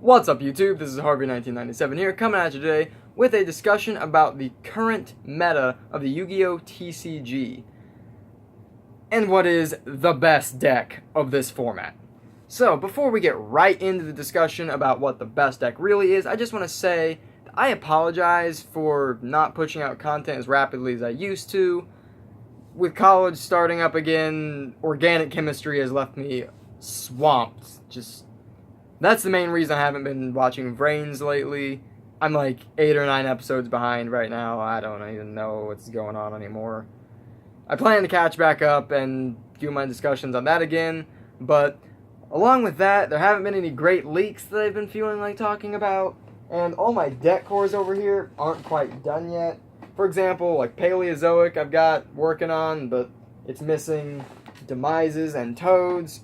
What's up, YouTube? This is Harvey1997 here, coming at you today with a discussion about the current meta of the Yu-Gi-Oh! TCG and what is the best deck of this format. So, before we get right into the discussion about what the best deck really is, I just want to say that I apologize for not pushing out content as rapidly as I used to. With college starting up again, organic chemistry has left me swamped. That's the main reason I haven't been watching Vrains lately. I'm like 8 or 9 episodes behind right now. I don't even know what's going on anymore. I plan to catch back up and do my discussions on that again, but along with that, there haven't been any great leaks that I've been feeling like talking about, and all my deck cores over here aren't quite done yet. For example, like Paleozoic I've got working on, but it's missing Demises and Toads,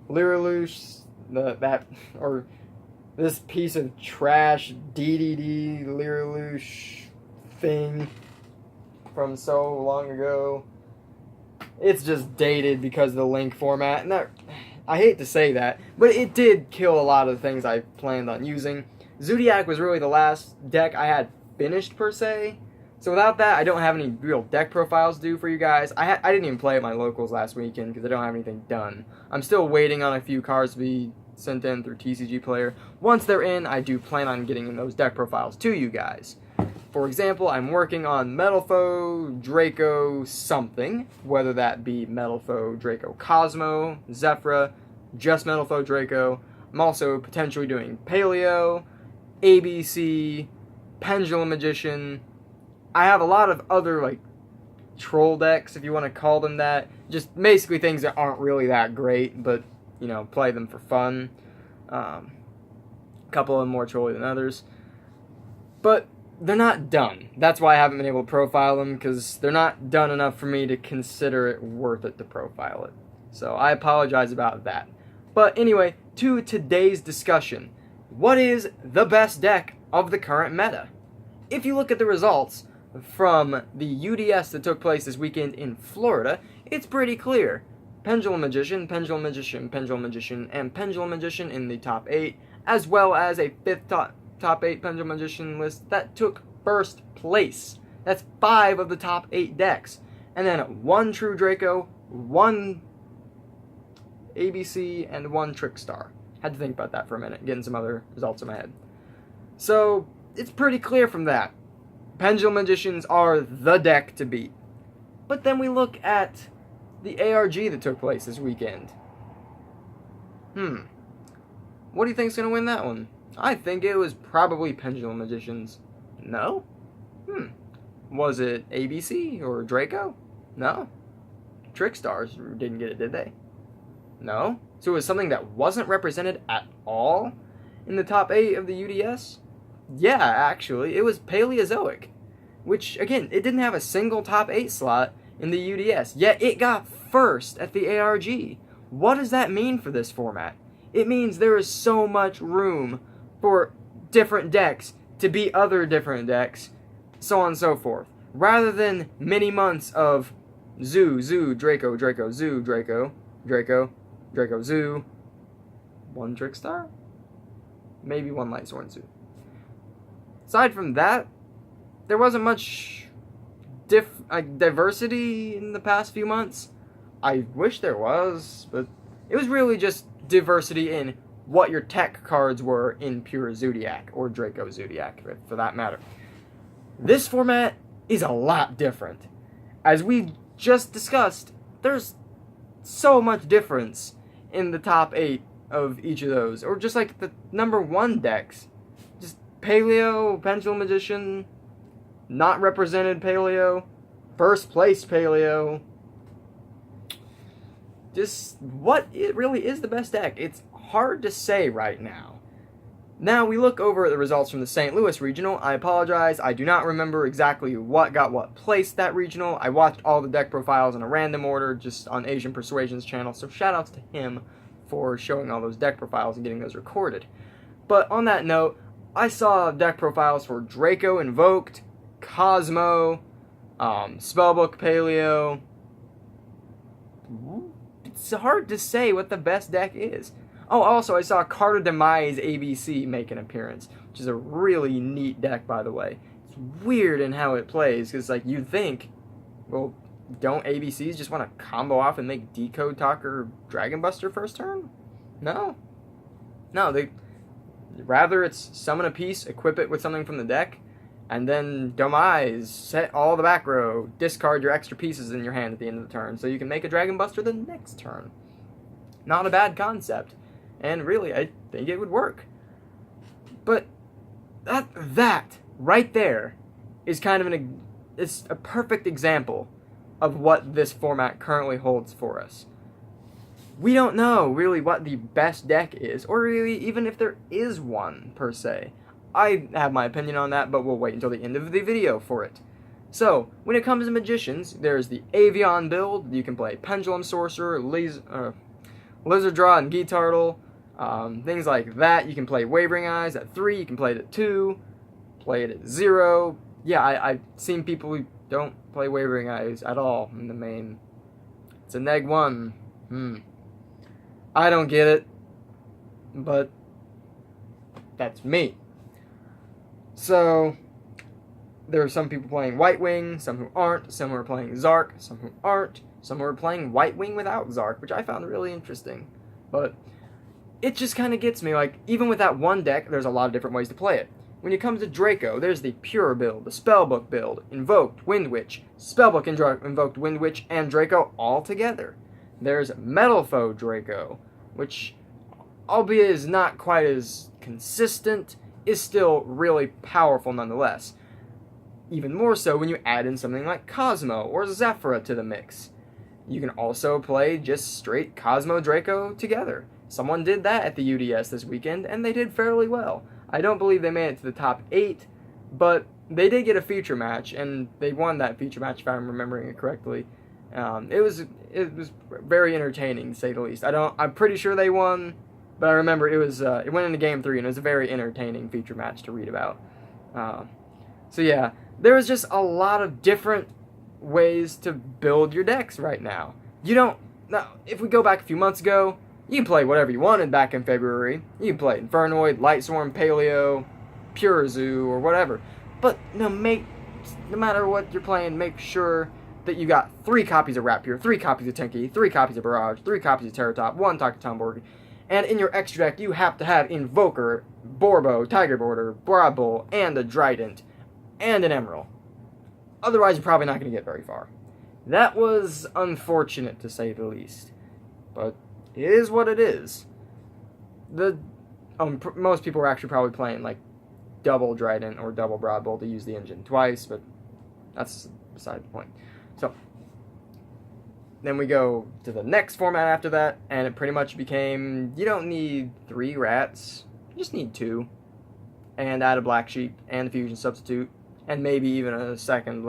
Lyrilush, this piece of trash DDD Lyrilush thing from so long ago. It's just dated because of the link format, and I hate to say that, but it did kill a lot of the things I planned on using. Zodiac was really the last deck I had finished per se, so without that I don't have any real deck profiles to do for you guys. I didn't even play at my locals last weekend because I don't have anything done. I'm still waiting on a few cards to be sent in through TCG Player. Once they're in, I do plan on getting in those deck profiles to you guys. For example, I'm working on Metalfoe, Draco something, whether that be Metalfoe, Draco Cosmo, Zephyra, just Metalfoe, Draco. I'm also potentially doing Paleo, ABC, Pendulum Magician. I have a lot of other, like, troll decks, if you want to call them that. Just basically things that aren't really that great, but, you know, play them for fun. A couple of them more trolly than others. But they're not done. That's why I haven't been able to profile them, because they're not done enough for me to consider it worth it to profile it. So I apologize about that. But anyway, to today's discussion. What is the best deck of the current meta? If you look at the results from the UDS that took place this weekend in Florida, it's pretty clear. Pendulum Magician, Pendulum Magician, Pendulum Magician, and Pendulum Magician in the top 8, as well as a 5th top 8 Pendulum Magician list that took first place. That's 5 of the top 8 decks. And then 1 True Draco, 1 ABC, and 1 Trickstar. Had to think about that for a minute, getting some other results in my head. So, it's pretty clear from that. Pendulum Magicians are the deck to beat. But then we look at the ARG that took place this weekend. What do you think's going to win that one? I think it was probably Pendulum Magicians. No? Was it ABC or Draco? No. Trickstars didn't get it, did they? No. So it was something that wasn't represented at all in the top 8 of the UDS? Yeah, actually, it was Paleozoic, which, again, it didn't have a single top 8 slot in the UDS, yet it got first at the ARG. What does that mean for this format? It means there is so much room for different decks to beat other different decks, so on and so forth, rather than many months of Zoo, Draco, Zoo, Draco, Zoo, 1 Trickstar? Maybe 1 Lightsworn Zoo. Aside from that, there wasn't much diversity in the past few months. I wish there was, but it was really just diversity in what your tech cards were in pure Zodiac, or Draco Zodiac, for that matter. This format is a lot different. As we just discussed, there's so much difference in the top 8 of each of those, or just like the number 1 decks. Just Paleo, Pendulum Magician, not represented Paleo, first place Paleo. Just what it really is the best deck. It's hard to say right now. Now we look over at the results from the St. Louis Regional. I apologize, I do not remember exactly what got what place that regional. I watched all the deck profiles in a random order just on Asian Persuasion's channel, so shoutouts to him for showing all those deck profiles and getting those recorded. But on that note, I saw deck profiles for Draco Invoked, Cosmo, Spellbook Paleo. It's hard to say what the best deck is. Oh, also, I saw Carta Demise ABC make an appearance, which is a really neat deck, by the way. It's weird in how it plays, because, like, you'd think, well, don't ABCs just want to combo off and make Decode Talker Dragon Buster first turn? No. No, rather it's summon a piece, equip it with something from the deck, and then Demise, set all the back row, discard your extra pieces in your hand at the end of the turn, so you can make a Dragon Buster the next turn. Not a bad concept, and really, I think it would work. But that right there is kind of it's a perfect example of what this format currently holds for us. We don't know really what the best deck is, or really even if there is one, per se. I have my opinion on that, but we'll wait until the end of the video for it. So, when it comes to Magicians, there's the Avion build. You can play Pendulum Sorcerer, Lizard Draw, and Guitartle, things like that. You can play Wavering Eyes at 3, you can play it at 2, play it at 0. Yeah, I've seen people who don't play Wavering Eyes at all in the main. It's a neg 1. I don't get it, but that's me. So, there are some people playing White Wing, some who aren't, some who are playing Zark, some who aren't, some who are playing White Wing without Zark, which I found really interesting. But it just kind of gets me, like, even with that one deck, there's a lot of different ways to play it. When it comes to Draco, there's the Pure build, the Spellbook build, Invoked, Wind Witch, Spellbook, Invoked, Wind Witch, and Draco all together. There's Metal Foe Draco, which, albeit is not quite as consistent, is still really powerful nonetheless. Even more so when you add in something like Cosmo or Zephyra to the mix. You can also play just straight Cosmo Draco together. Someone did that at the UDS this weekend, and they did fairly well. I don't believe they made it to the top 8, but they did get a feature match, and they won that feature match if I'm remembering it correctly. It was very entertaining, to say the least. I'm pretty sure they won, but I remember it went into Game 3, and it was a very entertaining feature match to read about. So yeah, there is just a lot of different ways to build your decks right now. Now, if we go back a few months ago, you can play whatever you wanted back in February. You can play Infernoid, Lightsworn, Paleo, Pure Zoo, or whatever. But no matter what you're playing, make sure that you got 3 copies of Rapier, 3 copies of Tenki, 3 copies of Barrage, 3 copies of Terratop, 1 Takatomborg, and in your extra deck you have to have Invoker, Borbo, Tiger Border, Brabble, and a Trident, and an Emerald. Otherwise you're probably not going to get very far. That was unfortunate, to say the least. But it is what it is. Most people are actually probably playing like double Trident or double Broadbolt to use the engine twice, but that's beside the point. So, then we go to the next format after that, and it pretty much became, you don't need 3 rats, you just need 2. And add a Black Sheep and a Fusion Substitute, and maybe even a second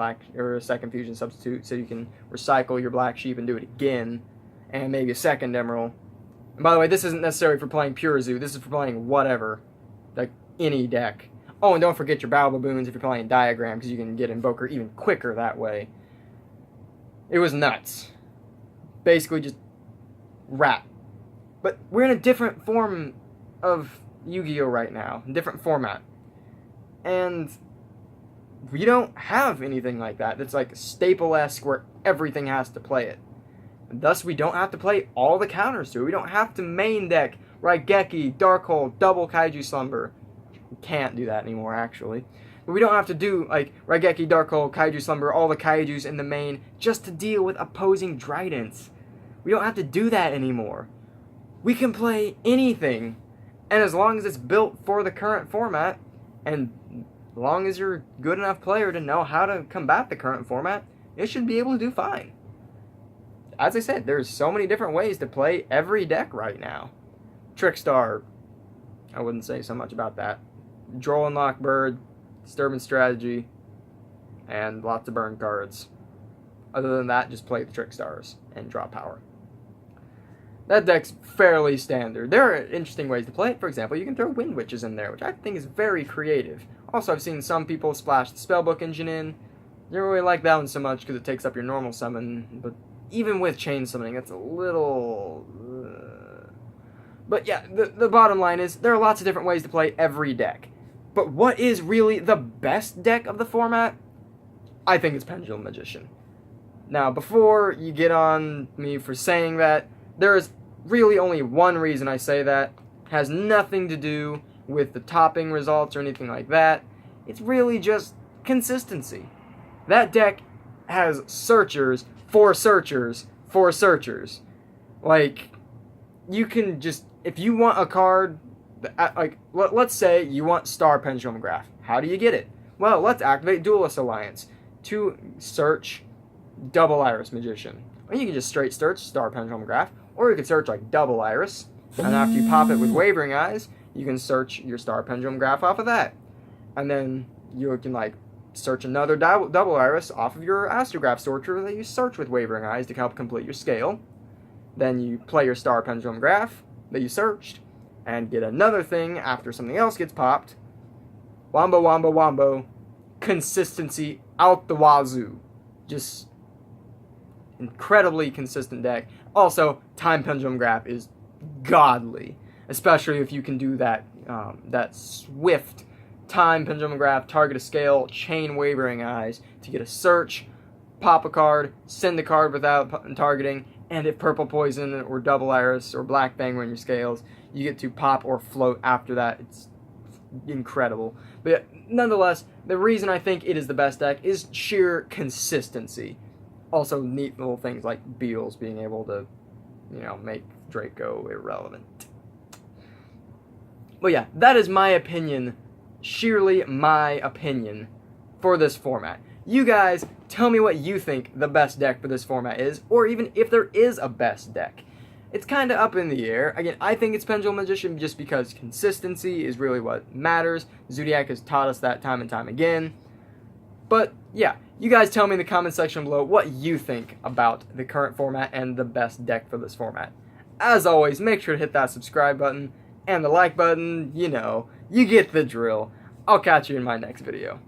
Fusion Substitute, so you can recycle your Black Sheep and do it again, and maybe a second Emerald. And by the way, this isn't necessary for playing Pure Zoo, this is for playing whatever, like any deck. Oh, and don't forget your Battle Baboons if you're playing Diagram, because you can get Invoker even quicker that way. It was nuts. Basically just rat. But we're in a different form of Yu-Gi-Oh! Right now, a different format. And we don't have anything like that that's like staple-esque where everything has to play it. Thus, we don't have to play all the counters to it. We don't have to main deck Raigeki, Darkhold, Double Kaiju Slumber. We can't do that anymore, actually. But we don't have to do, like, Raigeki, Darkhold, Kaiju Slumber, all the Kaijus in the main, just to deal with opposing Tridents. We don't have to do that anymore. We can play anything, and as long as it's built for the current format, and as long as you're a good enough player to know how to combat the current format, it should be able to do fine. As I said, there's so many different ways to play every deck right now. Trickstar, I wouldn't say so much about that. Droll and Lockbird, Disturbance Strategy, and lots of burn cards. Other than that, just play the Trickstars and draw power. That deck's fairly standard. There are interesting ways to play it. For example, you can throw Wind Witches in there, which I think is very creative. Also, I've seen some people splash the Spellbook engine in. I don't really like that one so much because it takes up your normal summon, but even with chain summoning, it's a little... But yeah, the bottom line is there are lots of different ways to play every deck. But what is really the best deck of the format? I think it's Pendulum Magician. Now, before you get on me for saying that, there is really only one reason I say that. It has nothing to do with the topping results or anything like that. It's really just consistency. That deck has searchers for searchers for searchers. Like, you can just, if you want a card, like, let's say you want Star Pendulum Graph. How do you get it? Well, let's activate Duelist Alliance to search Double Iris Magician. Or you can just straight search Star Pendulum Graph, or you could search like Double Iris, and after you pop it with Wavering Eyes, you can search your Star Pendulum Graph off of that. And then you can like search another Double Iris off of your Astrograph Sorcerer that you search with Wavering Eyes to help complete your scale. Then you play your Star Pendulum Graph that you searched, and get another thing after something else gets popped. Wombo, wombo, wombo. Consistency out the wazoo. Just incredibly consistent deck. Also, Time Pendulum Graph is godly, especially if you can do that that swift Time Pendulum Graph, target a scale, chain Wavering Eyes to get a search, pop a card, send the card without targeting, and if Purple Poison or Double Iris or Black Fang were in your scales, you get to pop or float after that. It's incredible. But nonetheless, the reason I think it is the best deck is sheer consistency. Also, neat little things like Beals being able to, make Draco irrelevant. But yeah, that is my opinion, sheerly my opinion, for this format. You guys, tell me what you think the best deck for this format is, or even if there is a best deck. It's kind of up in the air. Again, I think it's Pendulum Magician just because consistency is really what matters. Zodiac has taught us that time and time again. But yeah, you guys tell me in the comment section below what you think about the current format and the best deck for this format. As always, make sure to hit that subscribe button and the like button. You get the drill. I'll catch you in my next video.